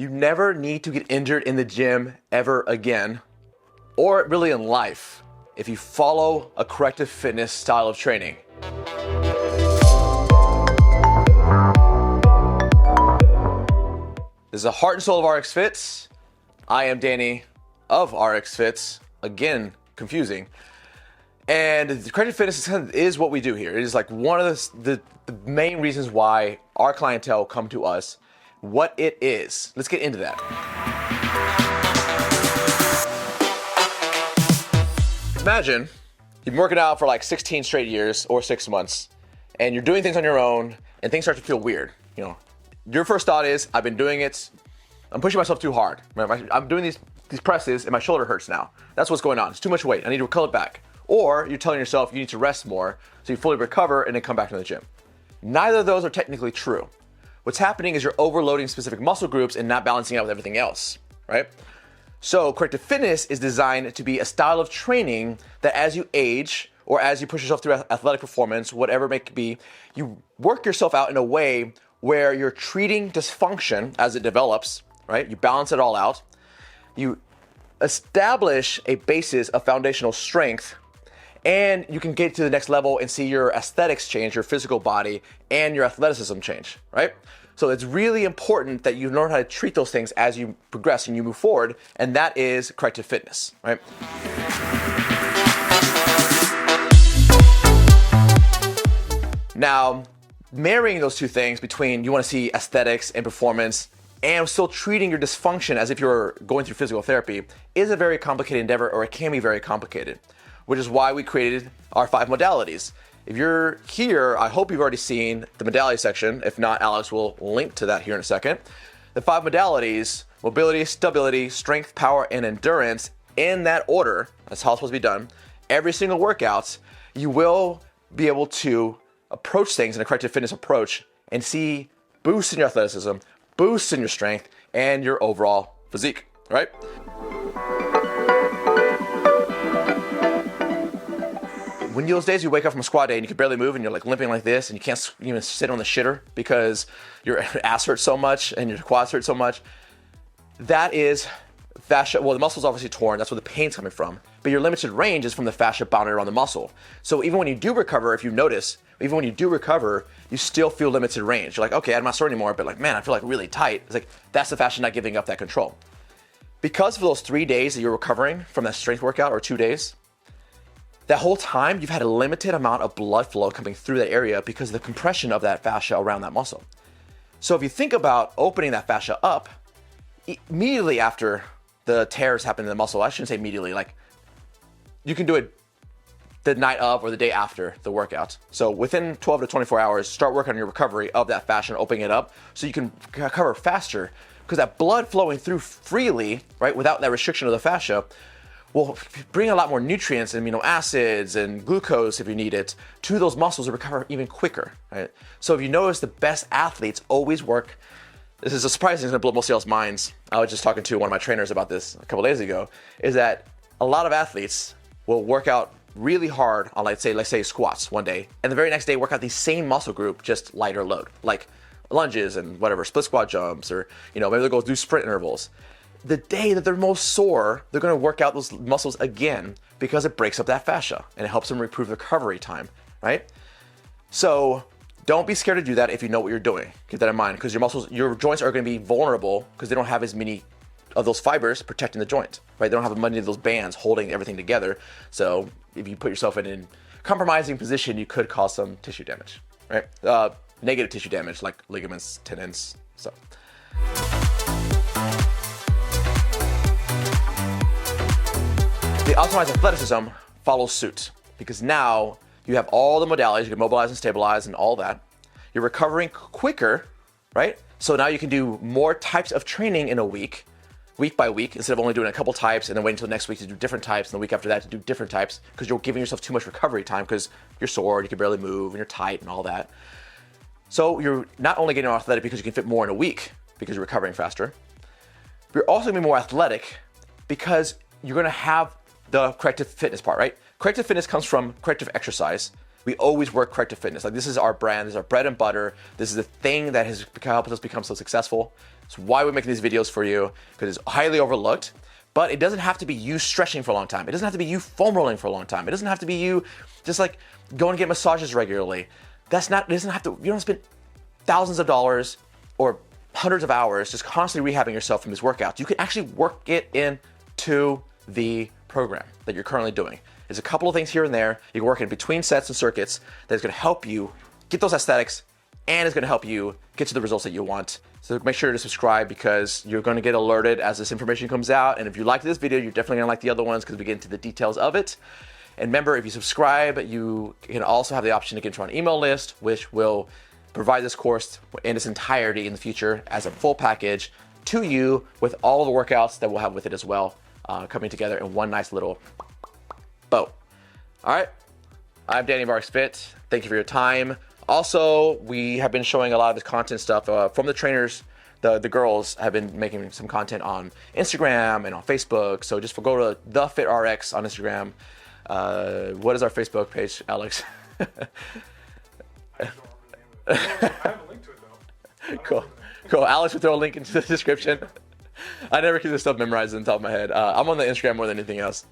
You never need to get injured in the gym ever again, or really in life, if you follow a corrective fitness style of training. This is the heart and soul of RX Fits. I am Danny of RX Fits. Again, confusing. And the corrective fitness is what we do here. It is like one of the main reasons why our clientele come to us. What it is. Let's get into that. Imagine you've been working out for like 16 straight years or 6 months, and you're doing things on your own, and things start to feel weird. You know, your first thought is, I've been doing it, I'm pushing myself too hard. I'm doing these presses, and my shoulder hurts now. That's what's going on. It's too much weight. I need to cull it back. Or you're telling yourself you need to rest more so you fully recover and then come back to the gym. Neither of those are technically true. What's happening is you're overloading specific muscle groups and not balancing out with everything else, right? So corrective fitness is designed to be a style of training that as you age or as you push yourself through athletic performance, whatever it may be, you work yourself out in a way where you're treating dysfunction as it develops, right? You balance it all out. You establish a basis of foundational strength, and you can get to the next level and see your aesthetics change, your physical body, and your athleticism change, right? So it's really important that you learn how to treat those things as you progress and you move forward, and that is corrective fitness, right? Now, marrying those two things between you want to see aesthetics and performance and still treating your dysfunction as if you're going through physical therapy is a very complicated endeavor, or it can be very complicated, which is why we created our 5 modalities. If you're here, I hope you've already seen the modality section. If not, Alex will link to that here in a second. The 5 modalities: mobility, stability, strength, power, and endurance, in that order. That's how it's supposed to be done. Every single workout, you will be able to approach things in a corrective fitness approach and see boosts in your athleticism, boosts in your strength, and your overall physique, right? When those days you wake up from a squat day and you can barely move and you're like limping like this and you can't even sit on the shitter because your ass hurts so much and your quads hurt so much, that is fascia. Well, the muscle's obviously torn. That's where the pain's coming from. But your limited range is from the fascia bounded around the muscle. So even when you do recover, if you notice, even when you do recover, you still feel limited range. You're like, okay, I'm not sore anymore, but like, man, I feel like really tight. It's like, that's the fascia not giving up that control. Because for those 3 days that you're recovering from that strength workout, or 2 days, that whole time, you've had a limited amount of blood flow coming through that area because of the compression of that fascia around that muscle. So if you think about opening that fascia up, immediately after the tears happen in the muscle, I shouldn't say immediately, like you can do it the night of or the day after the workout. So within 12 to 24 hours, start working on your recovery of that fascia and opening it up so you can recover faster, because that blood flowing through freely, right, without that restriction of the fascia, will bring a lot more nutrients and amino acids and glucose, if you need it, to those muscles to recover even quicker, right? So if you notice, the best athletes always work. This is a surprise thing, it's gonna blow most y'all's minds. I was just talking to one of my trainers about this a couple days ago, is that a lot of athletes will work out really hard on, let's say squats one day, and the very next day work out the same muscle group, just lighter load, like lunges and whatever, split squat jumps, or maybe they'll go do sprint intervals. The day that they're most sore, they're gonna work out those muscles again because it breaks up that fascia and it helps them improve recovery time, right? So don't be scared to do that if you know what you're doing. Keep that in mind, because your joints are gonna be vulnerable because they don't have as many of those fibers protecting the joint, right? They don't have many of those bands holding everything together. So if you put yourself in a compromising position, you could cause some tissue damage, right? Negative tissue damage like ligaments, tendons, so. The optimized athleticism follows suit, because now you have all the modalities. You can mobilize and stabilize and all that. You're recovering quicker, right? So now you can do more types of training in a week by week, instead of only doing a couple types and then waiting until next week to do different types and the week after that to do different types, because you're giving yourself too much recovery time because you're sore, you can barely move, and you're tight and all that. So you're not only getting more athletic because you can fit more in a week because you're recovering faster, but you're also gonna be more athletic because you're gonna have the corrective fitness part, right? Corrective fitness comes from corrective exercise, We always work Corrective Fitness. Like, this is our brand, this is our bread and butter. This is the thing that has helped us become so successful. It's why we're making these videos for you, because it's highly overlooked. But it doesn't have to be you stretching for a long time. It doesn't have to be you foam rolling for a long time. It doesn't have to be you just like going to get massages regularly. It doesn't have to, you don't spend thousands of dollars or hundreds of hours just constantly rehabbing yourself from these workouts. You can actually work it into the program that you're currently doing. There's a couple of things here and there. You can work in between sets and circuits that's gonna help you get those aesthetics, and it's gonna help you get to the results that you want. So make sure to subscribe, because you're gonna get alerted as this information comes out. And if you like this video, you're definitely gonna like the other ones, because we get into the details of it. And remember, if you subscribe, you can also have the option to get into our email list, which will provide this course in its entirety in the future as a full package to you, with all of the workouts that we'll have with it as well, coming together in one nice little bow. All right, I'm Danny Barks Fit. Thank you for your time. Also, we have been showing a lot of this content stuff from the trainers. The girls have been making some content on Instagram and on Facebook. So just go to The Fit RX on Instagram. What is our Facebook page, Alex? I have a link to it though. Cool. Alex will throw a link into the description. I never keep this stuff memorized on the top of my head. I'm on the Instagram more than anything else.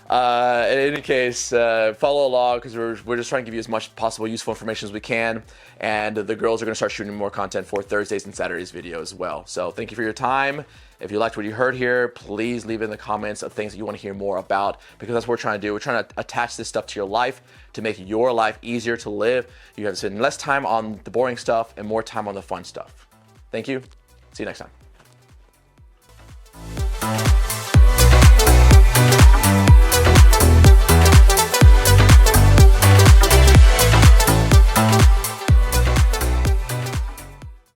In any case, follow along, because we're just trying to give you as much possible useful information as we can. And the girls are going to start shooting more content for Thursdays and Saturdays video as well. So thank you for your time. If you liked what you heard here, please leave in the comments of things that you want to hear more about, because that's what we're trying to do. We're trying to attach this stuff to your life to make your life easier to live. You have to spend less time on the boring stuff and more time on the fun stuff. Thank you. See you next time.